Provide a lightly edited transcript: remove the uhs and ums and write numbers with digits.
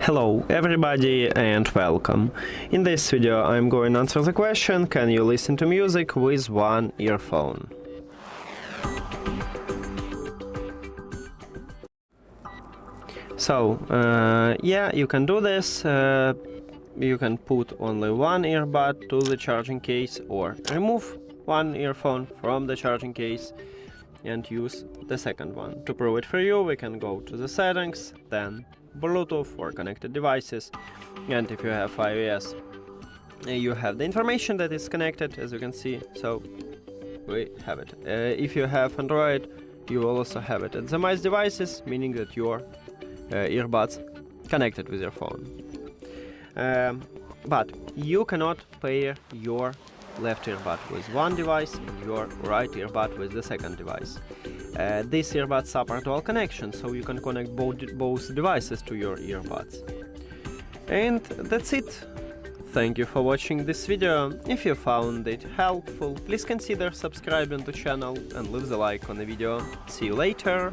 Hello everybody and welcome. In this video I'm going to answer the question, can you listen to music with one earphone? So, yeah, you can do this. You can put only one earbud to the charging case or remove one earphone from the charging case and use the second one. To prove it for you, we can go to the settings, then Bluetooth or connected devices, and if you have iOS, you have the information that is connected, as you can see, so we have it. If you have Android, you will also have it at the mice devices, meaning that your earbuds connected with your phone. But you cannot pair your left earbud with one device and your right earbud with the second device. These earbuds support dual connection, so you can connect both devices to your earbuds. And that's it. Thank you for watching this video. If you found it helpful, please consider subscribing to the channel and leave the like on the video. See you later!